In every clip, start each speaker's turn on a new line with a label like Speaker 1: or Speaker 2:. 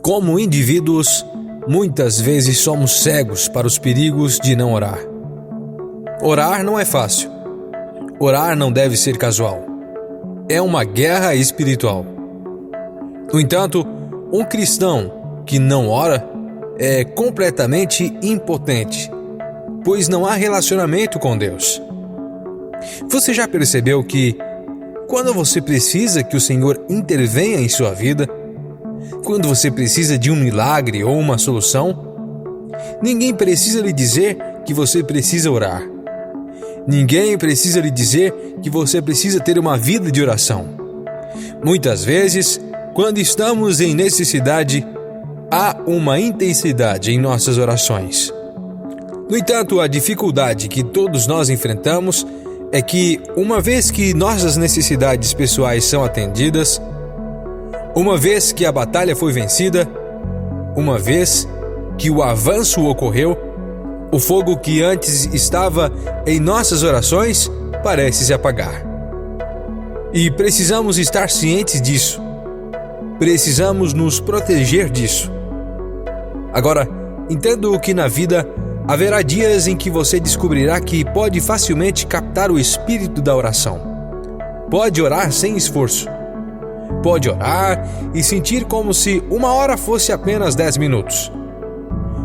Speaker 1: Como indivíduos, muitas vezes somos cegos para os perigos de não orar. Orar não é fácil. Orar não deve ser casual. É uma guerra espiritual. No entanto, um cristão que não ora é completamente impotente, pois não há relacionamento com Deus. Você já percebeu que, quando você precisa que o Senhor intervenha em sua vida, quando você precisa de um milagre ou uma solução, ninguém precisa lhe dizer que você precisa orar. Ninguém precisa lhe dizer que você precisa ter uma vida de oração. Muitas vezes, quando estamos em necessidade, há uma intensidade em nossas orações. No entanto, a dificuldade que todos nós enfrentamos é que, uma vez que nossas necessidades pessoais são atendidas, uma vez que a batalha foi vencida, uma vez que o avanço ocorreu, o fogo que antes estava em nossas orações parece se apagar. E precisamos estar cientes disso. Precisamos nos proteger disso. Agora, entendo que na vida haverá dias em que você descobrirá que pode facilmente captar o espírito da oração. Pode orar sem esforço. Pode orar e sentir como se uma hora fosse apenas 10 minutos.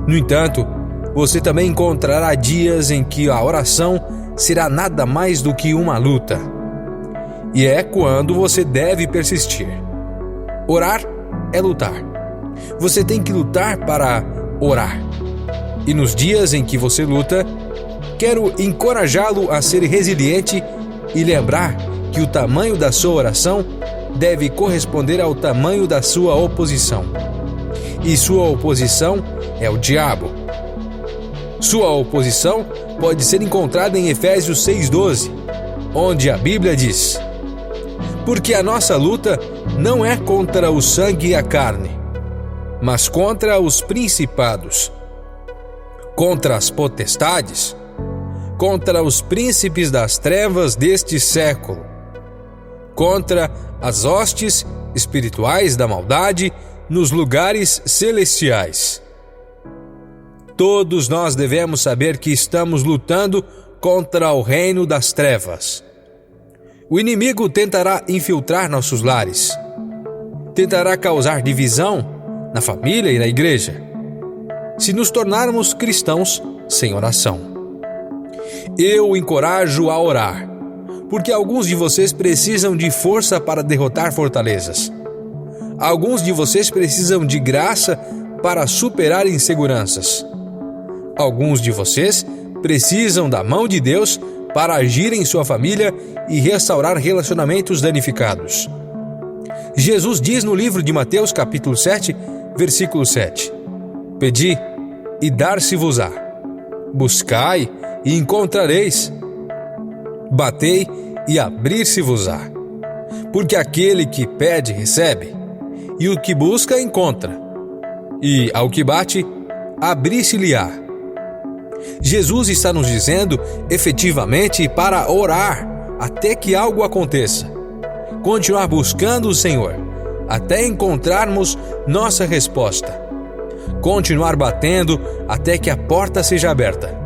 Speaker 1: No entanto, você também encontrará dias em que a oração será nada mais do que uma luta. E é quando você deve persistir. Orar é lutar. Você tem que lutar para orar. E nos dias em que você luta, quero encorajá-lo a ser resiliente e lembrar que o tamanho da sua oração deve corresponder ao tamanho da sua oposição. E sua oposição é o diabo. Sua oposição pode ser encontrada em Efésios 6,12, onde a Bíblia diz: porque a nossa luta não é contra o sangue e a carne, mas contra os principados, contra as potestades, contra os príncipes das trevas deste século, contra as hostes espirituais da maldade nos lugares celestiais. Todos nós devemos saber que estamos lutando contra o reino das trevas. O inimigo tentará infiltrar nossos lares, tentará causar divisão na família e na igreja, se nos tornarmos cristãos sem oração. Eu o encorajo a orar, porque alguns de vocês precisam de força para derrotar fortalezas. Alguns de vocês precisam de graça para superar inseguranças. Alguns de vocês precisam da mão de Deus para agir em sua família e restaurar relacionamentos danificados. Jesus diz no livro de Mateus, capítulo 7, versículo 7: Pedi e dar-se-vos-á. Buscai e encontrareis. Batei e abrir-se-vos-á. Porque aquele que pede, recebe, e o que busca, encontra, e ao que bate, abrir-se-lhe-á. Jesus está nos dizendo, efetivamente, para orar até que algo aconteça. Continuar buscando o Senhor, até encontrarmos nossa resposta. Continuar batendo até que a porta seja aberta.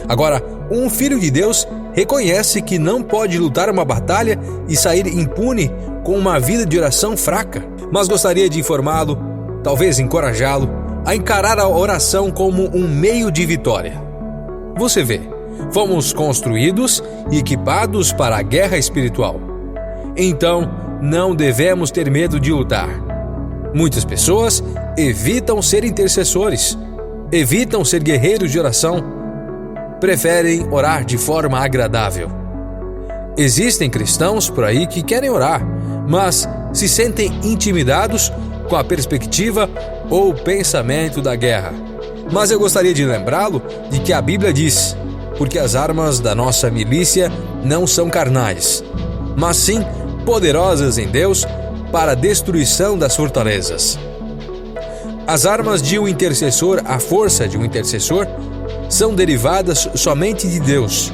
Speaker 1: Agora, um filho de Deus reconhece que não pode lutar uma batalha e sair impune com uma vida de oração fraca, mas gostaria de informá-lo, talvez encorajá-lo, a encarar a oração como um meio de vitória. Você vê, fomos construídos e equipados para a guerra espiritual. Então, não devemos ter medo de lutar. Muitas pessoas evitam ser intercessores, evitam ser guerreiros de oração, preferem orar de forma agradável. Existem cristãos por aí que querem orar, mas se sentem intimidados com a perspectiva ou pensamento da guerra. Mas eu gostaria de lembrá-lo de que a Bíblia diz: porque as armas da nossa milícia não são carnais, mas sim poderosas em Deus para a destruição das fortalezas. As armas de um intercessor, a força de um intercessor, são derivadas somente de Deus.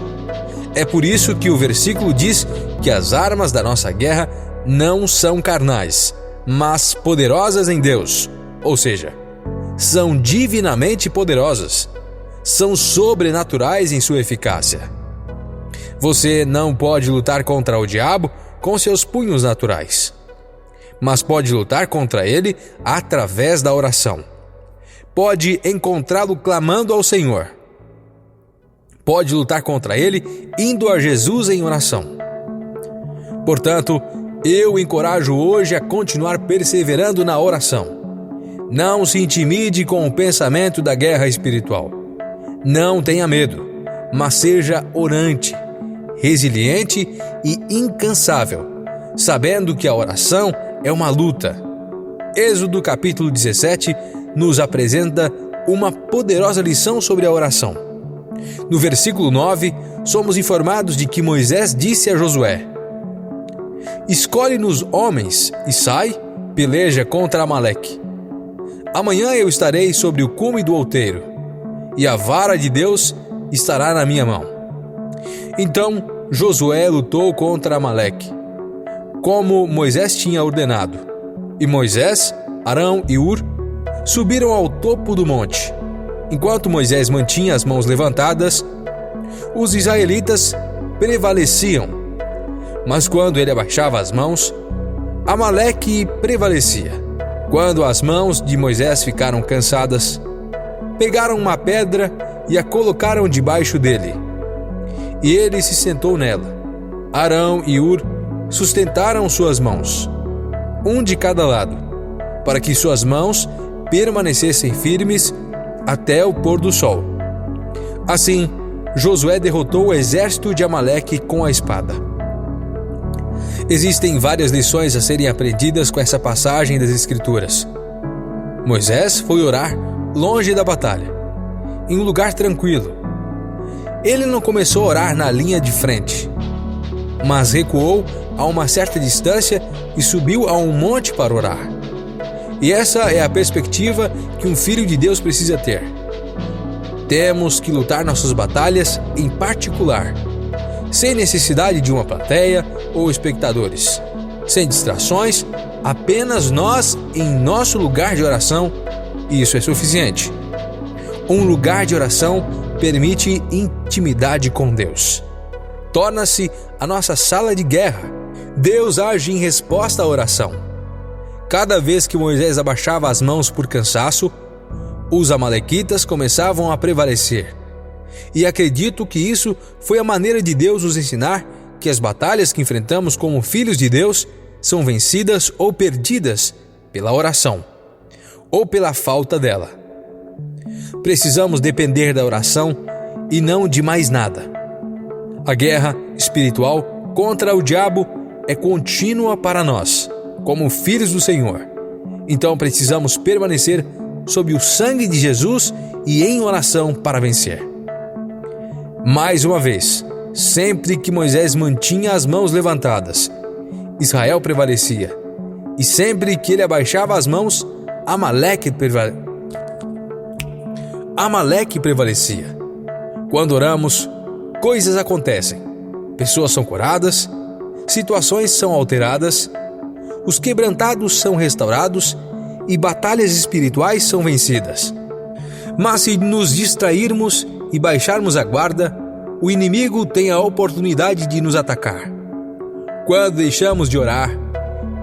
Speaker 1: É por isso que o versículo diz que as armas da nossa guerra não são carnais, mas poderosas em Deus, ou seja, são divinamente poderosas, são sobrenaturais em sua eficácia. Você não pode lutar contra o diabo com seus punhos naturais, mas pode lutar contra ele através da oração. Pode encontrá-lo clamando ao Senhor. Pode lutar contra ele indo a Jesus em oração. Portanto, eu o encorajo hoje a continuar perseverando na oração. Não se intimide com o pensamento da guerra espiritual. Não tenha medo, mas seja orante, resiliente e incansável, sabendo que a oração é uma luta. Êxodo capítulo 17 nos apresenta uma poderosa lição sobre a oração. No versículo 9, somos informados de que Moisés disse a Josué: escolhe-nos homens e sai, peleja contra Amaleque. Amanhã eu estarei sobre o cume do outeiro, e a vara de Deus estará na minha mão. Então Josué lutou contra Amaleque, como Moisés tinha ordenado. E Moisés, Arão e Hur subiram ao topo do monte. Enquanto Moisés mantinha as mãos levantadas, os israelitas prevaleciam. Mas quando ele abaixava as mãos, Amaleque prevalecia. Quando as mãos de Moisés ficaram cansadas, pegaram uma pedra e a colocaram debaixo dele. E ele se sentou nela. Arão e Hur sustentaram suas mãos, um de cada lado, para que suas mãos permanecessem firmes até o pôr do sol. Assim, Josué derrotou o exército de Amaleque com a espada. Existem várias lições a serem aprendidas com essa passagem das Escrituras. Moisés foi orar longe da batalha, em um lugar tranquilo. Ele não começou a orar na linha de frente, mas recuou a uma certa distância e subiu a um monte para orar. E essa é a perspectiva que um filho de Deus precisa ter. Temos que lutar nossas batalhas em particular, sem necessidade de uma plateia ou espectadores, sem distrações, apenas nós em nosso lugar de oração, e isso é suficiente. Um lugar de oração permite intimidade com Deus. Torna-se a nossa sala de guerra. Deus age em resposta à oração. Cada vez que Moisés abaixava as mãos por cansaço, os amalequitas começavam a prevalecer. E acredito que isso foi a maneira de Deus nos ensinar que as batalhas que enfrentamos como filhos de Deus são vencidas ou perdidas pela oração, ou pela falta dela. Precisamos depender da oração e não de mais nada. A guerra espiritual contra o diabo é contínua para nós, como filhos do Senhor. Então precisamos permanecer sob o sangue de Jesus e em oração para vencer. Mais uma vez, sempre que Moisés mantinha as mãos levantadas, Israel prevalecia. E sempre que ele abaixava as mãos, Amaleque prevalecia. Quando oramos, coisas acontecem. Pessoas são curadas, situações são alteradas, os quebrantados são restaurados e batalhas espirituais são vencidas. Mas se nos distrairmos e baixarmos a guarda, o inimigo tem a oportunidade de nos atacar. Quando deixamos de orar,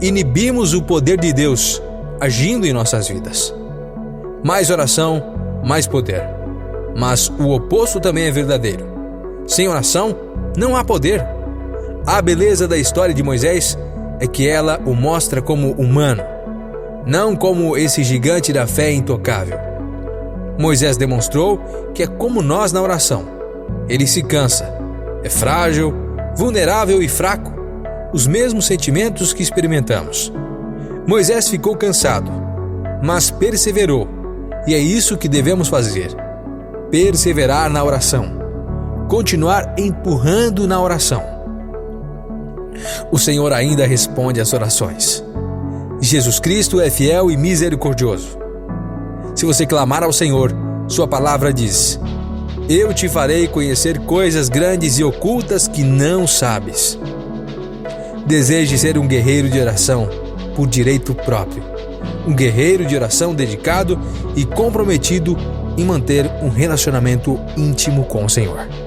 Speaker 1: inibimos o poder de Deus agindo em nossas vidas. Mais oração, mais poder. Mas o oposto também é verdadeiro. Sem oração, não há poder. A beleza da história de Moisés é que ela o mostra como humano, não como esse gigante da fé intocável. Moisés demonstrou que é como nós na oração. Ele se cansa, é frágil, vulnerável e fraco, os mesmos sentimentos que experimentamos. Moisés ficou cansado, mas perseverou, e é isso que devemos fazer: perseverar na oração, continuar empurrando na oração. O Senhor ainda responde às orações. Jesus Cristo é fiel e misericordioso. Se você clamar ao Senhor, sua palavra diz: eu te farei conhecer coisas grandes e ocultas que não sabes. Deseje ser um guerreiro de oração por direito próprio. um guerreiro de oração dedicado e comprometido em manter um relacionamento íntimo com o Senhor.